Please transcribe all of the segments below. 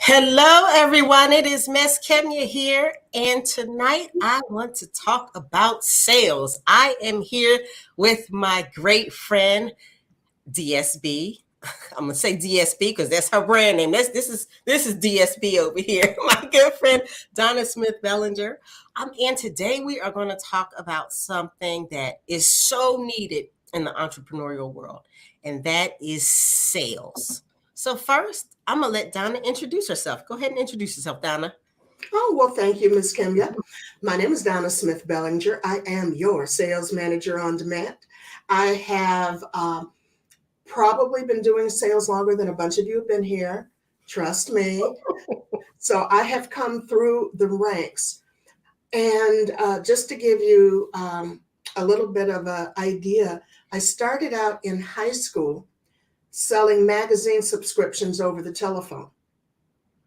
Hello, everyone. It is Miss Kemya here, and tonight I want to talk about sales. I am here with my great friend DSB. I'm gonna say DSB because that's her brand name. This is DSB over here. My good friend Donna Smith-Bellinger. And today we are going to talk about something that is so needed in the entrepreneurial world, and that is sales. So first, I'm gonna let Donna introduce herself. Go ahead and introduce yourself, Donna. Oh, well, thank you, Miss Kemya. My name is Donna Smith-Bellinger. I am your sales manager on demand. I have probably been doing sales longer than a bunch of you have been here. Trust me. So I have come through the ranks. And just to give you a little bit of an idea, I started out in high school selling magazine subscriptions over the telephone.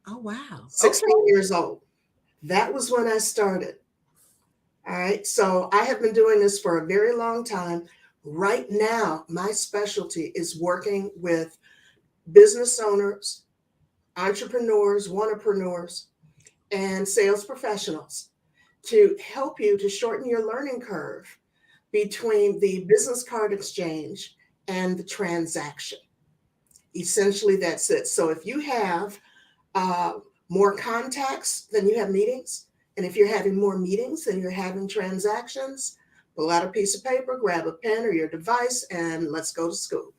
Oh wow! 16 years old. That was when I started. All right. So I have been doing this for a very long time. Right now, my specialty is working with business owners, entrepreneurs, wantrepreneurs, and sales professionals to help you to shorten your learning curve between the business card exchange and the transaction. Essentially, that's it. So if you have uh, more contacts than you have meetings, and if you're having more meetings than you're having transactions, pull out a piece of paper, grab a pen or your device, and let's go to school.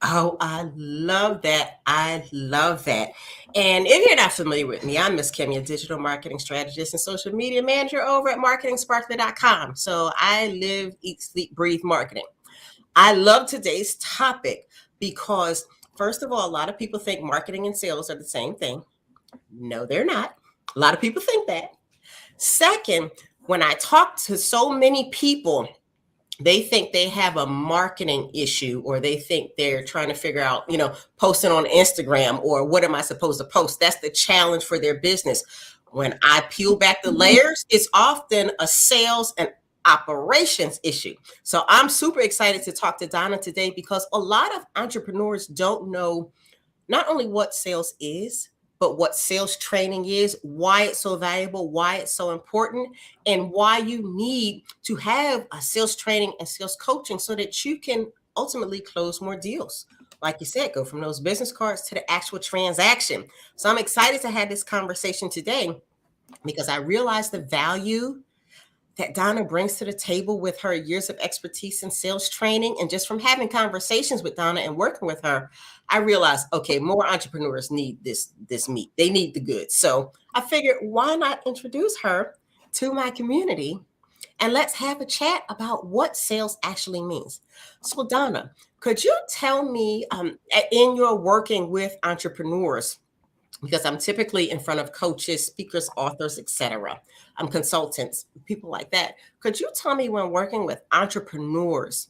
Oh, I love that. I love that. And if you're not familiar with me, I'm Miss Kemya, digital marketing strategist and social media manager over at marketingsparkly.com. So I live, eat, sleep, breathe marketing. I love today's topic because, first of all, a lot of people think marketing and sales are the same thing. No, they're not. A lot of people think that. Second, when I talk to so many people, they think they have a marketing issue, or they think they're trying to figure out, posting on Instagram, or what am I supposed to post? That's the challenge for their business. When I peel back the layers, it's often a sales and operations issue. So I'm super excited to talk to Donna today because a lot of entrepreneurs don't know not only what sales is, but what sales training is, why it's so valuable, why it's so important, and why you need to have a sales training and sales coaching so that you can ultimately close more deals. Like you said, go from those business cards to the actual transaction. So I'm excited to have this conversation today because I realize the value that Donna brings to the table with her years of expertise in sales training. And just from having conversations with Donna and working with her, I realized, okay, more entrepreneurs need this meat. They need the goods. So I figured, why not introduce her to my community and let's have a chat about what sales actually means. So Donna, could you tell me, in your working with entrepreneurs, because I'm typically in front of coaches, speakers, authors, etc. I'm consultants, people like that. Could you tell me, when working with entrepreneurs,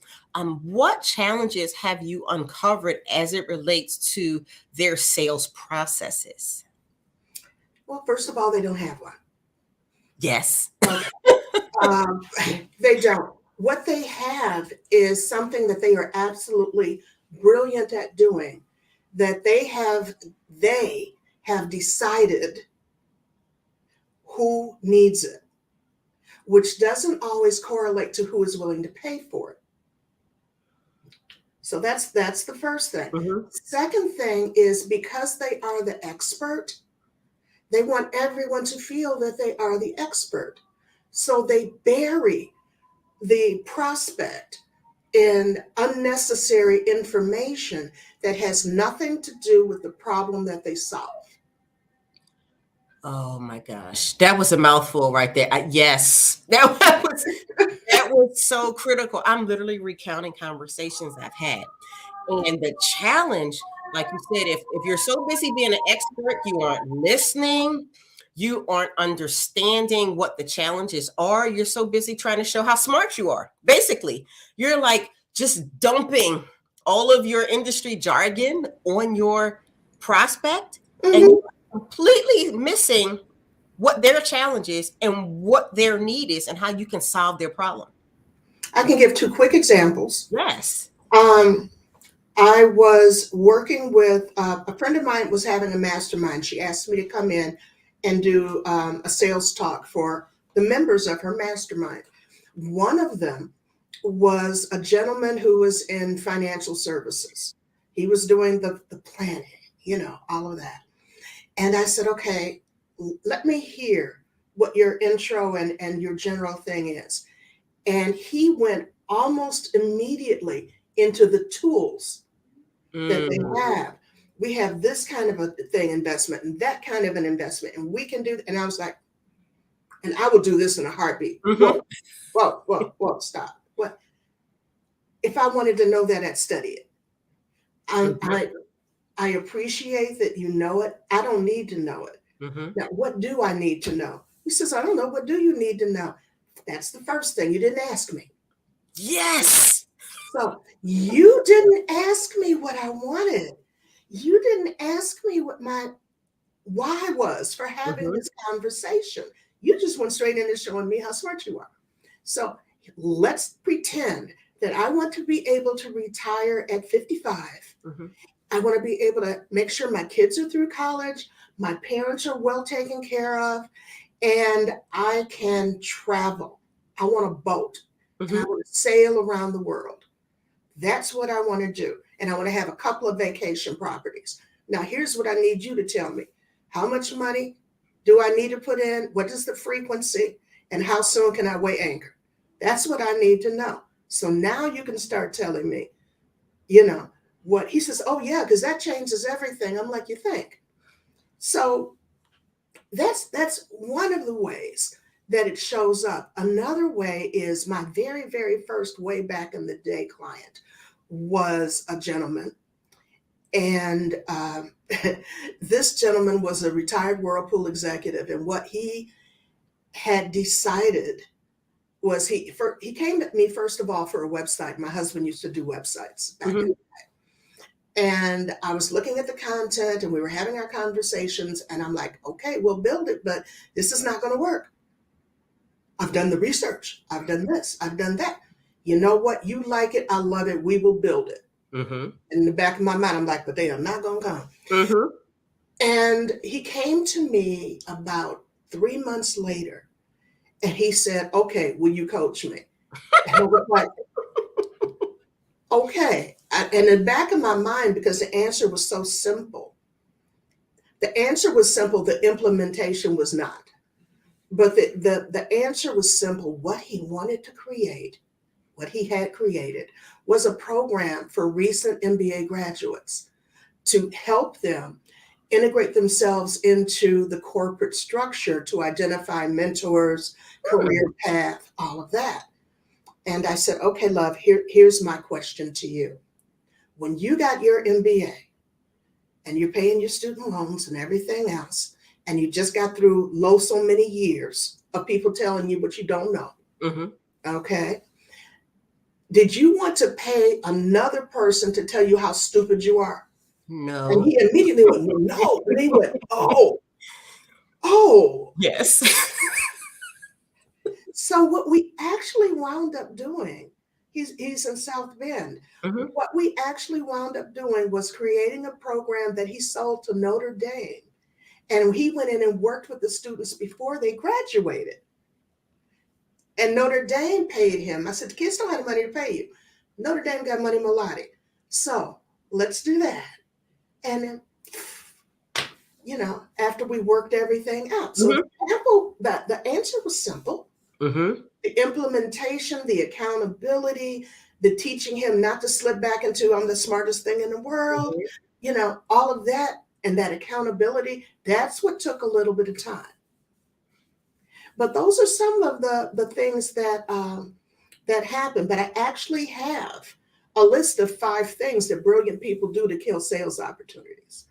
what challenges have you uncovered as it relates to their sales processes? Well, first of all, they don't have one. Yes. Um, they don't. What they have is something that they are absolutely brilliant at doing, that they have decided who needs it, which doesn't always correlate to who is willing to pay for it. So that's the first thing. Mm-hmm. Second thing is, because they are the expert, they want everyone to feel that they are the expert. So they bury the prospect in unnecessary information that has nothing to do with the problem that they solve. Oh my gosh, that was a mouthful right there. Yes, that was so critical. I'm literally recounting conversations I've had. And the challenge, like you said, if you're so busy being an expert, you aren't listening, you aren't understanding what the challenges are. You're so busy trying to show how smart you are. Basically, you're like just dumping all of your industry jargon on your prospect, and Mhm. you're completely missing what their challenge is and what their need is and how you can solve their problem. I can give two quick examples. Yes. Um, I was working with a friend of mine was having a mastermind. She asked me to come in and do a sales talk for the members of her mastermind. One of them was a gentleman who was in financial services. He was doing the planning, all of that. And I said, okay, let me hear what your intro and your general thing is. And he went almost immediately into the tools that they have. We have this kind of a thing investment and that kind of an investment, and we can do. And I was like, and I will do this in a heartbeat. Mm-hmm. Whoa, stop. What if I wanted to know that? I'd study it. I appreciate that you know it. I don't need to know it. Mm-hmm. Now, what do I need to know? He says, I don't know. What do you need to know? That's the first thing. You didn't ask me. Yes. So you didn't ask me what I wanted. You didn't ask me what my why was for having this conversation. You just went straight into showing me how smart you are. So let's pretend that I want to be able to retire at 55. Mm-hmm. I want to be able to make sure my kids are through college, my parents are well taken care of, and I can travel. I want a boat. Mm-hmm. And I want to sail around the world. That's what I want to do. And I want to have a couple of vacation properties. Now, here's what I need you to tell me. How much money do I need to put in? What is the frequency? And how soon can I weigh anchor? That's what I need to know. So now you can start telling me, what he says, oh yeah, because that changes everything. I'm like, you think? So that's one of the ways that it shows up. Another way is my very, very first way back in the day client was a gentleman. And this gentleman was a retired Whirlpool executive. And what he had decided was he came to me, first of all, for a website. My husband used to do websites back in the day. And I was looking at the content and we were having our conversations. And I'm like, okay, we'll build it, but this is not going to work. I've done the research. I've done this. I've done that. You know what? You like it. I love it. We will build it. Mm-hmm. In the back of my mind, I'm like, but they are not going to come. Mm-hmm. And he came to me about 3 months later and he said, okay, will you coach me? And I was like, okay. And in the back of my mind, because the answer was so simple, the answer was simple, the implementation was not. But the answer was simple. What he wanted to create, what he had created, was a program for recent MBA graduates to help them integrate themselves into the corporate structure to identify mentors, career path, all of that. And I said, okay, love, here's my question to you. When you got your MBA and you're paying your student loans and everything else, and you just got through so many years of people telling you what you don't know, okay? Did you want to pay another person to tell you how stupid you are? No. And he immediately went, no. And he went, oh. Yes. So what we actually wound up doing, he's in South Bend. What we actually wound up doing was creating a program that he sold to Notre Dame. And he went in and worked with the students before they graduated. And Notre Dame paid him. I said, the kids don't have the money to pay you. Notre Dame got money melodic. So let's do that. And then, after we worked everything out. So the answer was simple. The implementation, the accountability, the teaching him not to slip back into I'm the smartest thing in the world, all of that. And that accountability, that's what took a little bit of time. But those are some of the things that happen. But I actually have a list of 5 things that brilliant people do to kill sales opportunities.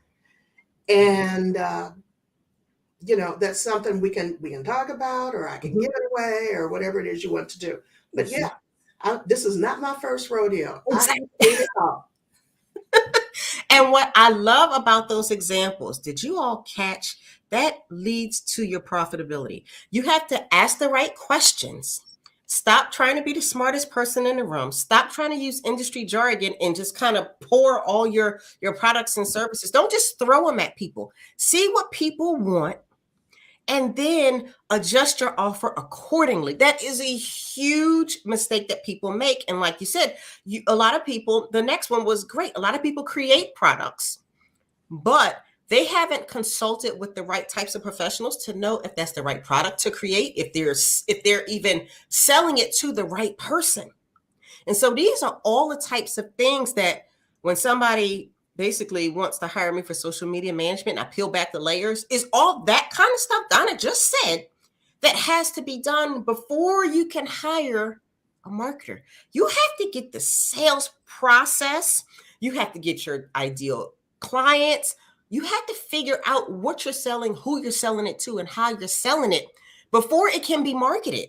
And that's something we can talk about, or I can give it away, or whatever it is you want to do. But yeah, this is not my first rodeo. Exactly. I did it all. And what I love about those examples, did you all catch, that leads to your profitability. You have to ask the right questions, Stop trying to be the smartest person in the room. Stop trying to use industry jargon and just kind of pour all your products and services. Don't just throw them at people. See what people want and then adjust your offer accordingly. That is a huge mistake that people make. And like you said, a lot of people, the next one was great. A lot of people create products, but they haven't consulted with the right types of professionals to know if that's the right product to create, if they're even selling it to the right person. And so these are all the types of things that when somebody basically wants to hire me for social media management, I peel back the layers, is all that kind of stuff Donna just said that has to be done before you can hire a marketer. You have to get the sales process. You have to get your ideal clients. You have to figure out what you're selling, who you're selling it to, and how you're selling it before it can be marketed.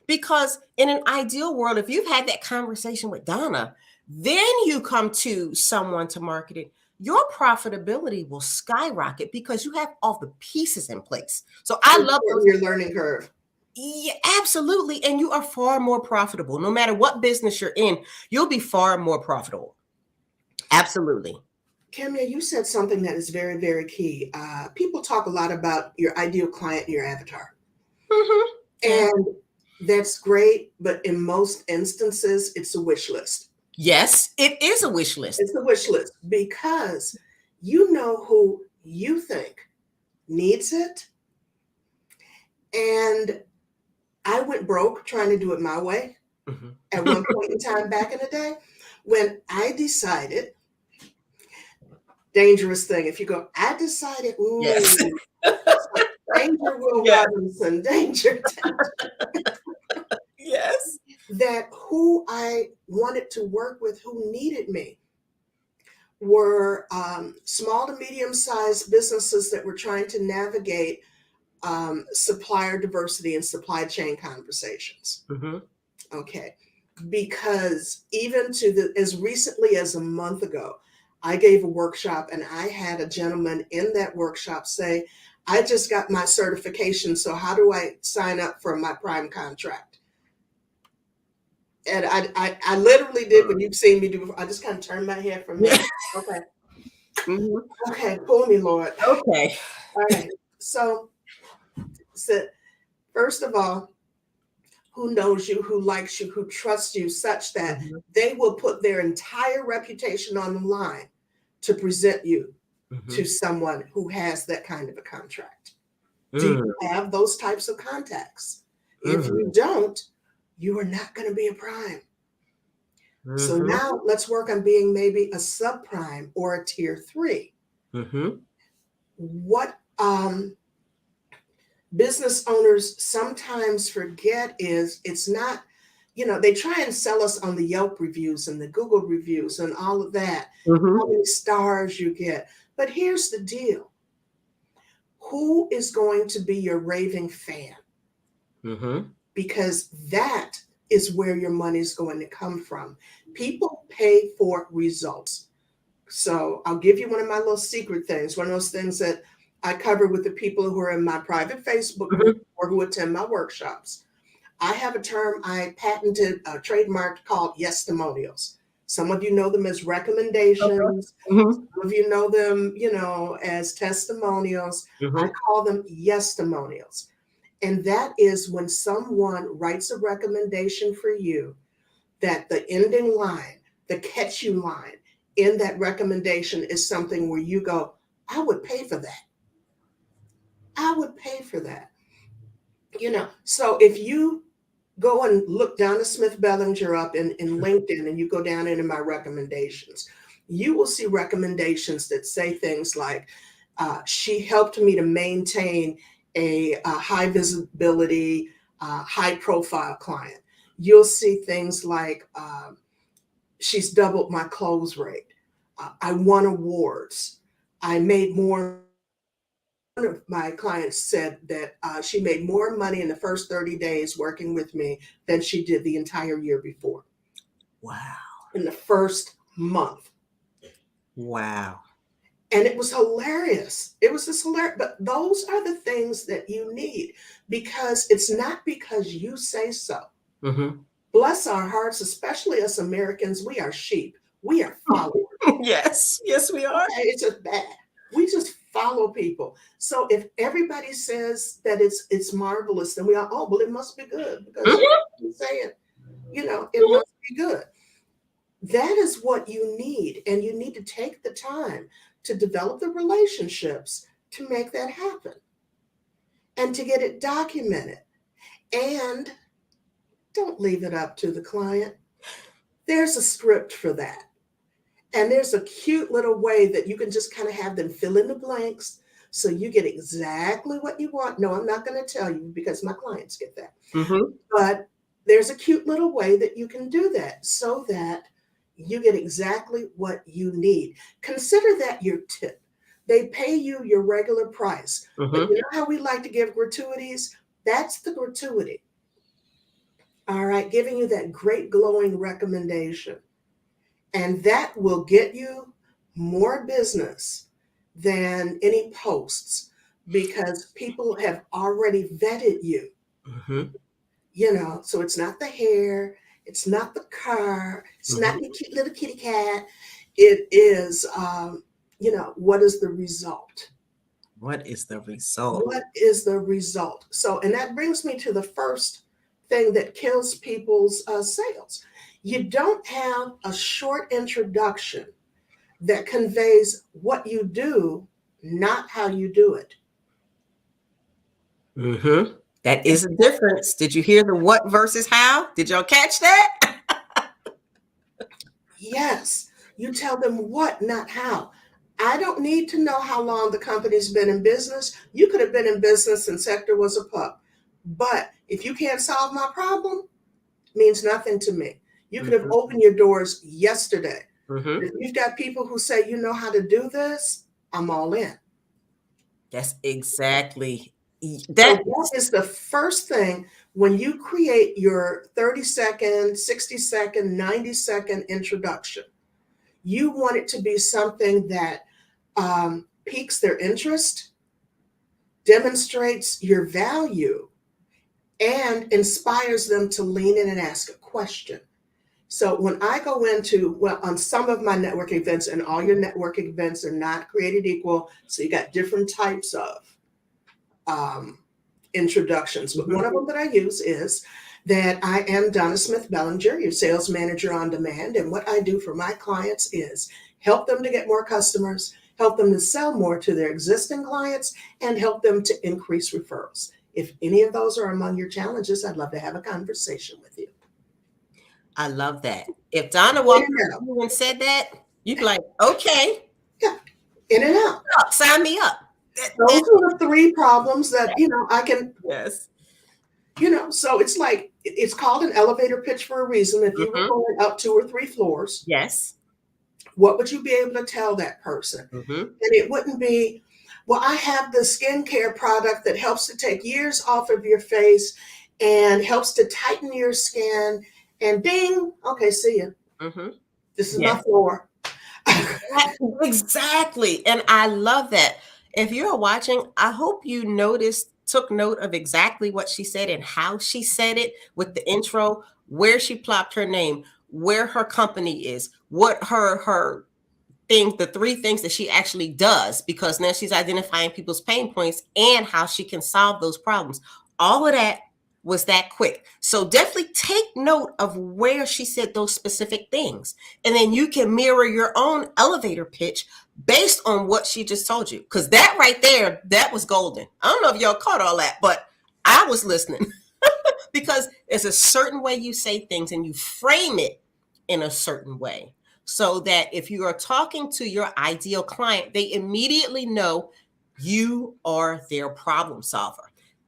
Because in an ideal world, if you've had that conversation with Donna, then you come to someone to market it, your profitability will skyrocket because you have all the pieces in place. So I love those. Your learning curve. Yeah, absolutely. And you are far more profitable. No matter what business you're in, you'll be far more profitable. Absolutely. Kemya, you said something that is very, very key. People talk a lot about your ideal client and your avatar. Mm-hmm. And that's great, but in most instances, it's a wish list. Yes, it is a wish list. It's a wish list because you know who you think needs it. And I went broke trying to do it my way at one point in time back in the day when I decided, dangerous thing, if you go, I decided, ooh, Yes. danger, Will Yes. Robinson, danger. Yes. That who I wanted to work with, who needed me, were small to medium-sized businesses that were trying to navigate supplier diversity and supply chain conversations. Mm-hmm. Okay, because even to as recently as a month ago, I gave a workshop and I had a gentleman in that workshop say, I just got my certification, so how do I sign up for my prime contract? And I literally did what you've seen me do before. I just kind of turned my head from there. Okay. Mm-hmm. Okay, pull me, Lord. Okay. All right. So first of all, who knows you, who likes you, who trusts you such that they will put their entire reputation on the line to present you to someone who has that kind of a contract. Do you have those types of contacts? If you don't, you are not going to be a prime. So now let's work on being maybe a subprime or a tier 3. What business owners sometimes forget is it's not, they try and sell us on the Yelp reviews and the Google reviews and all of that, how many stars you get. But here's the deal. Who is going to be your raving fan? Because that is where your money is going to come from. People pay for results. So I'll give you one of my little secret things, one of those things that I cover with the people who are in my private Facebook group or who attend my workshops. I have a term I patented, trademarked called yes-testimonials. Some of you know them as recommendations. Some of you know them, as testimonials. I call them yes-testimonials. And that is when someone writes a recommendation for you, that the ending line, the catch you line in that recommendation is something where you go, I would pay for that. I would pay for that. So if you go and look Donna Smith-Bellinger up in LinkedIn and you go down into my recommendations, you will see recommendations that say things like, she helped me to maintain a high visibility, high profile client. You'll see things like, she's doubled my close rate. I won awards. I made more. One of my clients said that she made more money in the first 30 days working with me than she did the entire year before. Wow. In the first month. Wow. And it was hilarious. It was just hilarious. But those are the things that you need, because it's not because you say so. Mm-hmm. Bless our hearts, especially us Americans, we are sheep. We are followers. Yes, yes, we are. Okay, it's just bad. We just follow people. So if everybody says that it's marvelous, then we are, oh, well, it must be good because Mm-hmm. you're saying, it must be good. That is what you need. And you need to take the time to develop the relationships to make that happen and to get it documented. And don't leave it up to the client. There's a script for that. And there's a cute little way that you can just kind of have them fill in the blanks so you get exactly what you want. No, I'm not going to tell you because my clients get that. Mm-hmm. But there's a cute little way that you can do that so that you get exactly what you need. Consider that your tip. They pay you your regular price. But Mm-hmm. you know how we like to give gratuities? That's the gratuity. All right, giving you that great glowing recommendation. And that will get you more business than any posts because people have already vetted you. Mm-hmm. So it's not the hair, it's not the car, it's Mm-hmm. not your cute little kitty cat. It is, what is the result? What is the result? What is the result? So, and that brings me to the first thing that kills people's sales. You don't have a short introduction that conveys what you do, not how you do it. Mm-hmm. That is a difference. Did you hear the what versus how? Did y'all catch that? Yes, you tell them what, not how. I don't need to know how long the company's been in business. You could have been in business since Sector was a pup. But if you can't solve my problem, it means nothing to me. You could have Mm-hmm. opened your doors yesterday. Mm-hmm. If you've got people who say, you know how to do this, I'm all in. That's exactly So that. that is the first thing when you create your 30-second, 60-second, 90-second introduction. You want it to be something that piques their interest, demonstrates your value, and inspires them to lean in and ask a question. So when I go into, well, on some of my network events, and all your network events are not created equal, so you got different types of um, introductions. But one of them that I use is that I am Donna Smith-Bellinger, your sales manager on demand. And what I do for my clients is help them to get more customers, help them to sell more to their existing clients, and help them to increase referrals. If any of those are among your challenges, I'd love to have a conversation with you. I love that. If Donna In walked and up out. to you and said that, you'd be like, okay, Yeah, in and out. sign me up. Those are the three problems that, I can, Yes. so it's like, it's called an elevator pitch for a reason. If you were Mm-hmm. going up 2 or 3 floors, Yes. what would you be able to tell that person? Mm-hmm. And it wouldn't be, well, I have the skincare product that helps to take years off of your face and helps to tighten your skin. And ding, okay, see you. Mm-hmm. This is my Yes. floor. Exactly. And I love that. If you're watching, I hope you took note of exactly what she said and how she said it with the intro, where she plopped her name, where her company is, what her thing, the 3 things that she actually does, because now she's identifying people's pain points and how she can solve those problems. All of that was that quick. So definitely take note of where she said those specific things. And then you can mirror your own elevator pitch based on what she just told you. Because that right there, that was golden. I don't know if y'all caught all that, but I was listening because there's a certain way you say things and you frame it in a certain way so that if you are talking to your ideal client, they immediately know you are their problem solver.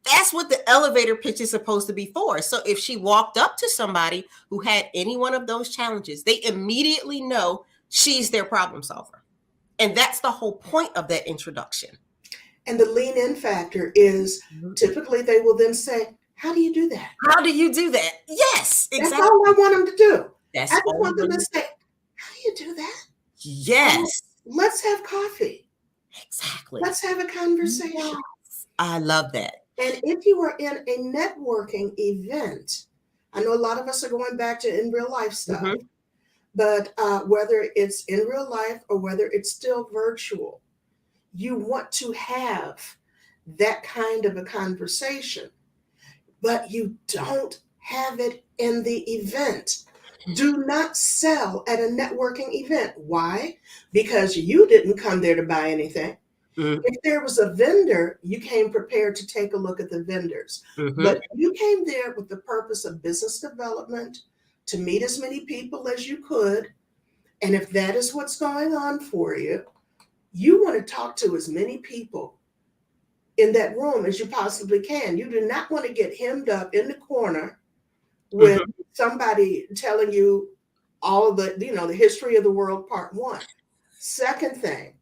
That's what the elevator pitch is supposed to be for. So if she walked up to somebody who had any one of those challenges, they immediately know she's their problem solver. And that's the whole point of that introduction. And the lean in factor is typically they will then say, how do you do that? How do you do that? Yes, That's exactly. all I want them to do. That's I just all want them you to do. say, how do you do that? Yes, Let's have coffee. exactly. Let's have a conversation. Yes. I love that. And if you are in a networking event, I know a lot of us are going back to in real life stuff, Mm-hmm. but whether it's in real life or whether it's still virtual, you want to have that kind of a conversation, but you don't have it in the event. Do not sell at a networking event. Why? Because you didn't come there to buy anything. If there was a vendor, you came prepared to take a look at the vendors. Mm-hmm. But you came there with the purpose of business development, to meet as many people as you could. And if that is what's going on for you, you want to talk to as many people in that room as you possibly can. You do not want to get hemmed up in the corner with Mm-hmm. somebody telling you all of the history of the world, part one. Second thing,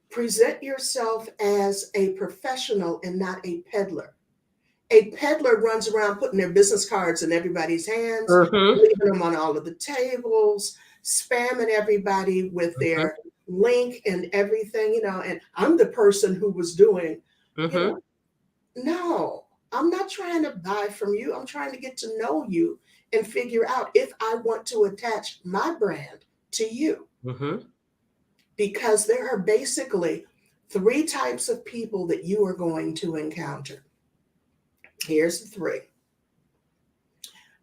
present yourself as a professional and not a peddler. A peddler runs around putting their business cards in everybody's hands, Mm-hmm. leaving them on all of the tables, spamming everybody with their link and everything, and I'm the person who was doing, you Mm-hmm. know, no, I'm not trying to buy from you. I'm trying to get to know you and figure out if I want to attach my brand to you. Mm-hmm. Because there are basically three types of people that you are going to encounter. Here's the three: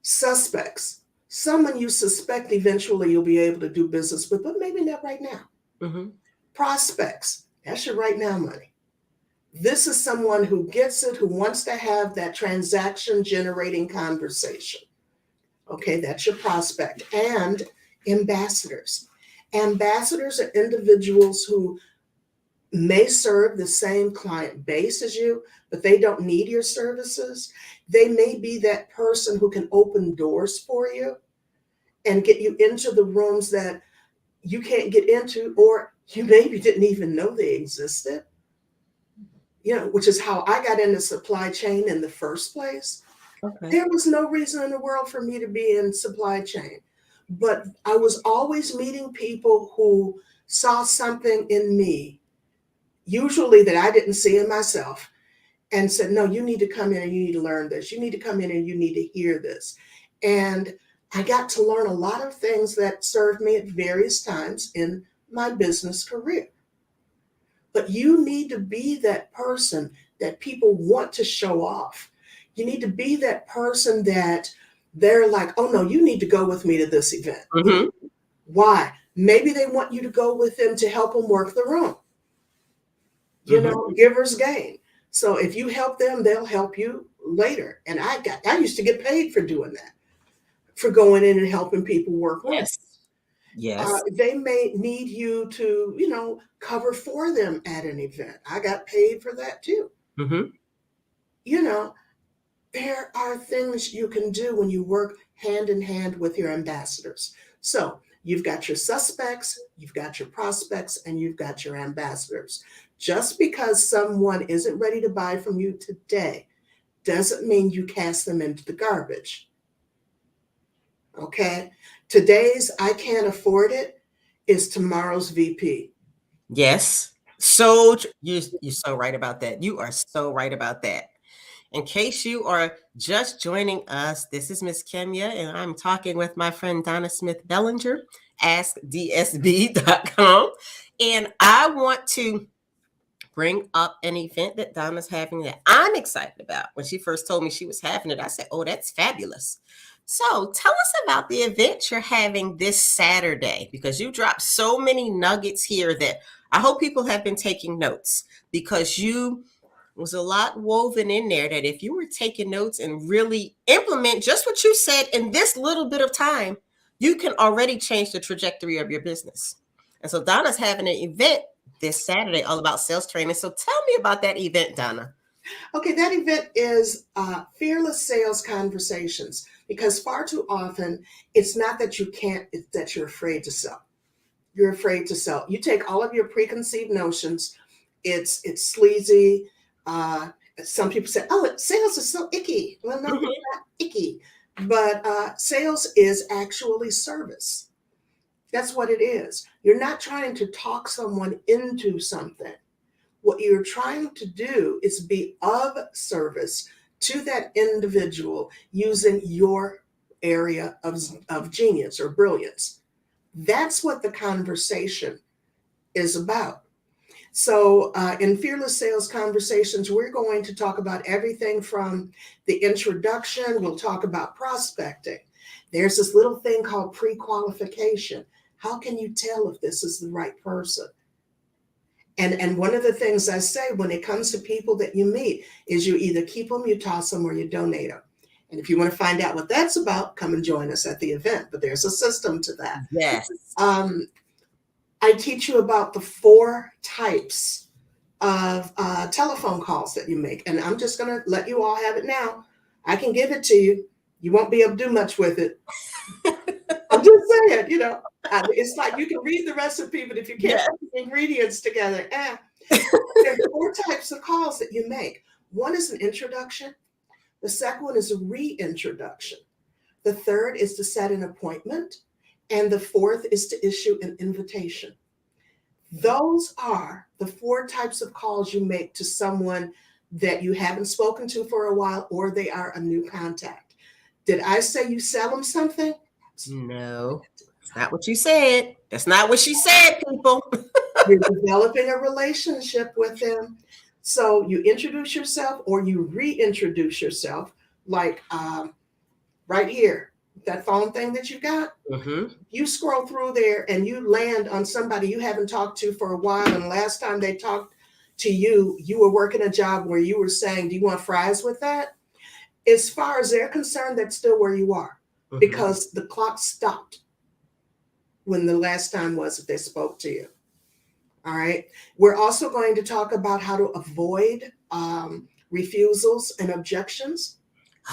suspects, someone you suspect eventually you'll be able to do business with, but maybe not right now. Mm-hmm. Prospects, that's your right now money. This is someone who gets it, who wants to have that transaction generating conversation. Okay, that's your prospect. And ambassadors. Ambassadors are individuals who may serve the same client base as you, but they don't need your services. They may be that person who can open doors for you and get you into the rooms that you can't get into, or you maybe didn't even know they existed, which is how I got into supply chain in the first place. Okay. There was no reason in the world for me to be in supply chain, but I was always meeting people who saw something in me, usually that I didn't see in myself, and said, no, you need to come in and you need to learn this. You need to come in and you need to hear this. And I got to learn a lot of things that served me at various times in my business career. But you need to be that person that people want to show off. You need to be that person that they're like, oh no, you need to go with me to this event. Mm-hmm. Why? Maybe they want you to go with them to help them work the room. Mm-hmm. Givers gain. So if you help them, they'll help you later. And I used to get paid for doing that, for going in and helping people work rooms. Yes. Yes. They may need you to, cover for them at an event. I got paid for that too. Mm-hmm. You know, there are things you can do when you work hand in hand with your ambassadors. So you've got your suspects, you've got your prospects, and you've got your ambassadors. Just because someone isn't ready to buy from you today doesn't mean you cast them into the garbage. Okay? Today's I can't afford it is tomorrow's VP. Yes. You're so right about that. You are so right about that. In case you are just joining us, this is Miss Kemya, and I'm talking with my friend Donna Smith-Bellinger, askdsb.com. And I want to bring up an event that Donna's having that I'm excited about. When she first told me she was having it, I said, oh, that's fabulous. So tell us about the event you're having this Saturday, because you dropped so many nuggets here that I hope people have been taking notes, because you was a lot woven in there that if you were taking notes and really implement just what you said in this little bit of time, you can already change the trajectory of your business. And so Donna's having an event this Saturday all about sales training. So tell me about that event, Donna. Okay, that event is Fearless Sales Conversations, because far too often it's not that you can't, it's that you're afraid to sell. You're afraid to sell. You take all of your preconceived notions. It's sleazy. Uh, some people say, "Oh, sales is so icky." Well, no, it's Mm-hmm. not icky, but sales is actually service. That's what it is. You're not trying to talk someone into something. What you're trying to do is be of service to that individual using your area of genius or brilliance. That's what the conversation is about. So, in Fearless Sales Conversations, we're going to talk about everything from the introduction, we'll talk about prospecting. There's this little thing called pre qualification. How can you tell if this is the right person? And one of the things I say when it comes to people that you meet is you either keep them, you toss them, or you donate them. And if you want to find out what that's about, come and join us at the event. But there's a system to that. Yes. I teach you about the 4 types of telephone calls that you make. And I'm just going to let you all have it now. I can give it to you. You won't be able to do much with it. I'm just saying, it's like you can read the recipe, but if you can't put the ingredients together, there's 4 types of calls that you make. One is an introduction. The second one is a reintroduction. The third is to set an appointment. And the fourth is to issue an invitation. Those are the 4 types of calls you make to someone that you haven't spoken to for a while, or they are a new contact. Did I say you sell them something? No, that's not what you said. That's not what she said, people. You're developing a relationship with them. So you introduce yourself or you reintroduce yourself, like right here, that phone thing that you got. Mm-hmm. You scroll through there and you land on somebody you haven't talked to for a while. And last time they talked to you, you were working a job where you were saying, do you want fries with that? As far as they're concerned, that's still where you are, because the clock stopped when the last time was that they spoke to you. All right. We're also going to talk about how to avoid refusals and objections.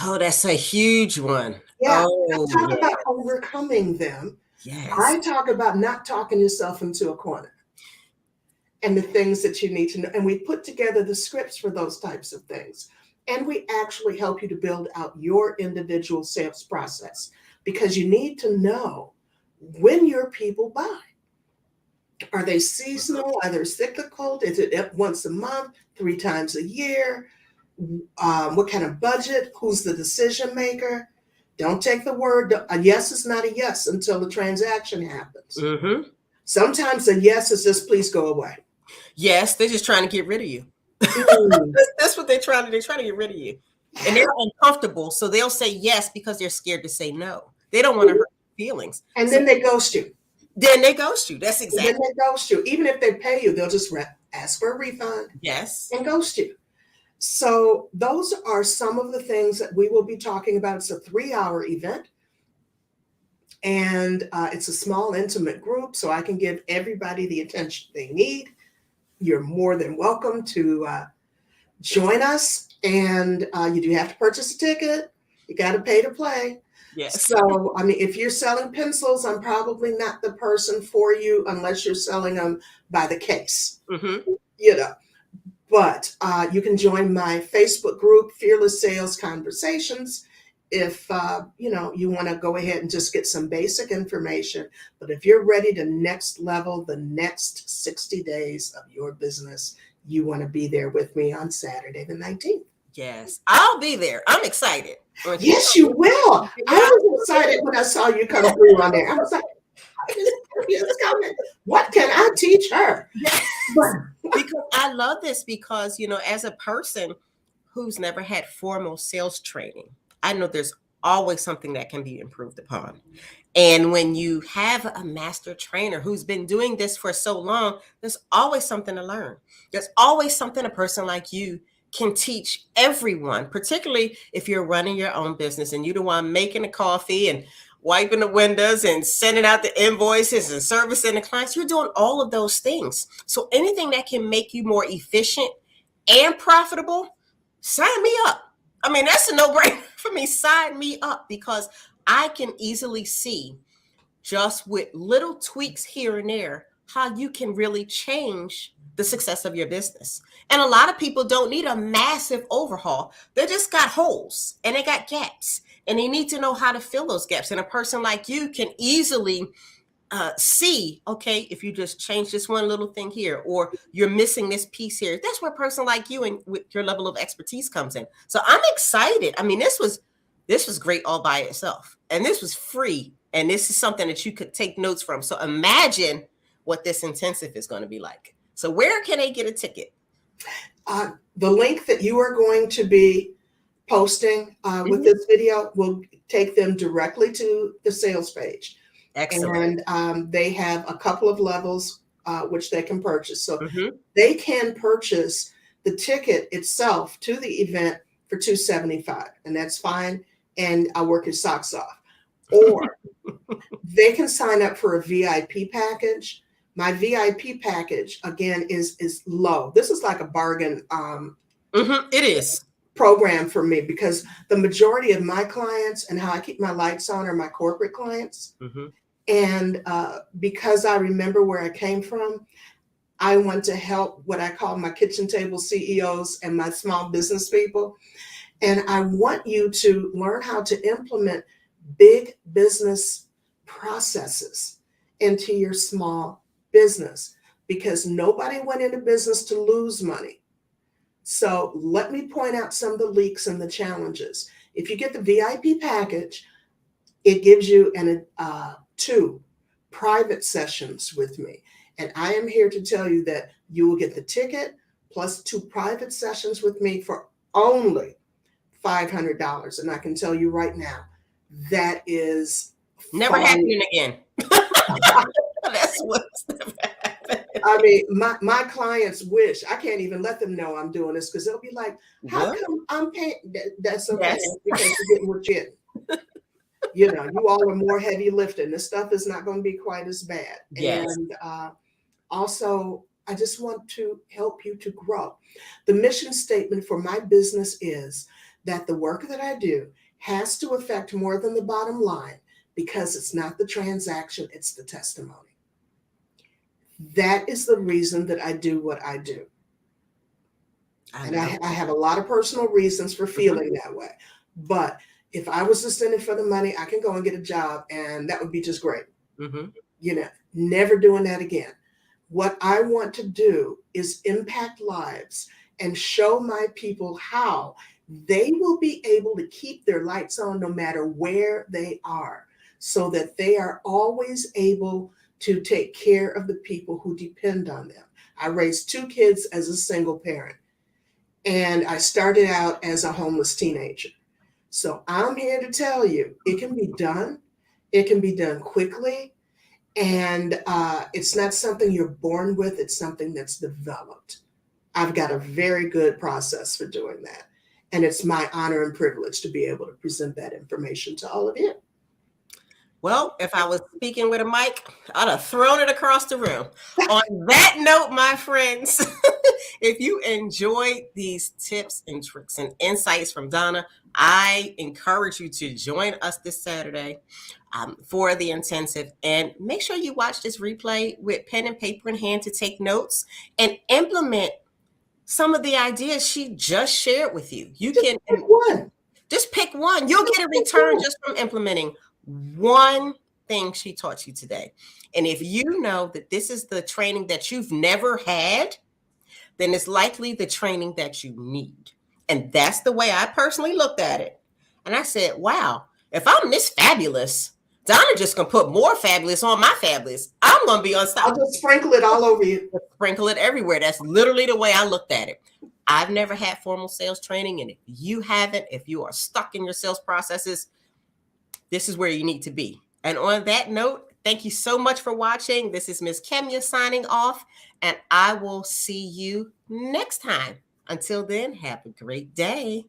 Oh, that's a huge one. Yeah. Oh, I talk about overcoming them. Yes. I talk about not talking yourself into a corner and the things that you need to know. And we put together the scripts for those types of things. And we actually help you to build out your individual sales process, because you need to know when your people buy. Are they seasonal? Are they cyclical? Is it once a month, 3 times a year? What kind of budget? Who's the decision maker? Don't take the word. A yes is not a yes until the transaction happens. Mm-hmm. Sometimes a yes is just please go away. Yes, they're just trying to get rid of you. That's what they're trying to do. They're trying to get rid of you. And they're uncomfortable. So they'll say yes because they're scared to say no. They don't want to hurt feelings. And then they ghost you. Then they ghost you. That's exactly. Then they ghost you. Even if they pay you, they'll just ask for a refund. Yes. And ghost you. So those are some of the things that we will be talking about. It's a 3-hour event. And it's a small, intimate group, so I can give everybody the attention they need. You're more than welcome to join us. And you do have to purchase a ticket. You got to pay to play. Yes. So, I mean, if you're selling pencils, I'm probably not the person for you unless you're selling them by the case. Mm-hmm. But you can join my Facebook group, Fearless Sales Conversations, if you want to go ahead and just get some basic information. But if you're ready to next level the next 60 days of your business, you want to be there with me on Saturday the 19th. Yes, I'll be there. I'm excited. Yes, you will. I was excited when I saw you come through on there. I was like, what can I teach her? Yes. Because I love this, because, as a person who's never had formal sales training, I know there's always something that can be improved upon. And when you have a master trainer who's been doing this for so long, there's always something to learn. There's always something a person like you can teach everyone, particularly if you're running your own business and you're the one making the coffee and wiping the windows and sending out the invoices and servicing the clients. You're doing all of those things. So anything that can make you more efficient and profitable, sign me up. I mean, that's a no-brainer for me. Sign me up, because I can easily see, just with little tweaks here and there, how you can really change the success of your business. And a lot of people don't need a massive overhaul. They just got holes and they got gaps, and they need to know how to fill those gaps. And a person like you can easily see, okay, if you just change this one little thing here, or you're missing this piece here. That's where a person like you and with your level of expertise comes in. So I'm excited. I mean, this was great all by itself, and this was free, and this is something that you could take notes from. So imagine what this intensive is going to be like. So where can they get a ticket? The link that you are going to be posting with this video will take them directly to the sales page. Excellent. And they have a couple of levels which they can purchase. So they can purchase the ticket itself to the event for $275, and that's fine. And I'll work your socks off. Or they can sign up for a VIP package. My VIP package, again, is low. This is like a bargain. It is. Program for me, because the majority of my clients and how I keep my lights on are my corporate clients. And because I remember where I came from, I want to help what I call my kitchen table CEOs and my small business people. And I want you to learn how to implement big business processes into your small business, because nobody went into business to lose money. So let me point out some of the leaks and the challenges. If you get the VIP package, it gives you two private sessions with me. And I am here to tell you that you will get the ticket plus 2 private sessions with me for only $500. And I can tell you right now, that is never happening again. That's what's never happening. I mean, my clients wish. I can't even let them know I'm doing this, because they'll be like, how come I'm paying? That's okay, because you're getting what you're getting. You know, you all are more heavy lifting. This stuff is not going to be quite as bad. And also, I just want to help you to grow. The mission statement for my business is that the work that I do has to affect more than the bottom line, because it's not the transaction, it's the testimony. That is the reason that I do what I do. And I have a lot of personal reasons for feeling that way. But if I was just in it for the money, I can go and get a job, and that would be just great. You know, never doing that again. What I want to do is impact lives and show my people how they will be able to keep their lights on no matter where they are, so that they are always able to take care of the people who depend on them. I raised 2 kids as a single parent, and I started out as a homeless teenager. So I'm here to tell you, it can be done. It can be done quickly. And it's not something you're born with. It's something that's developed. I've got a very good process for doing that. And it's my honor and privilege to be able to present that information to all of you. Well, if I was speaking with a mic, I'd have thrown it across the room. On that note, my friends, if you enjoyed these tips and tricks and insights from Donna, I encourage you to join us this Saturday for the intensive. And make sure you watch this replay with pen and paper in hand to take notes and implement some of the ideas she just shared with you. You can pick one. Just pick one. You'll get a return just from implementing one thing she taught you today. And if you know that this is the training that you've never had, then it's likely the training that you need. And that's the way I personally looked at it. And I said, wow, if I'm Miss Fabulous, Donna just gonna put more fabulous on my fabulous. I'm gonna be unstoppable. I'll just sprinkle it all over you. Sprinkle it everywhere. That's literally the way I looked at it. I've never had formal sales training. And if you haven't, if you are stuck in your sales processes, this is where you need to be. And on that note, thank you so much for watching. This is Miss Kemya signing off, and I will see you next time. Until then, have a great day.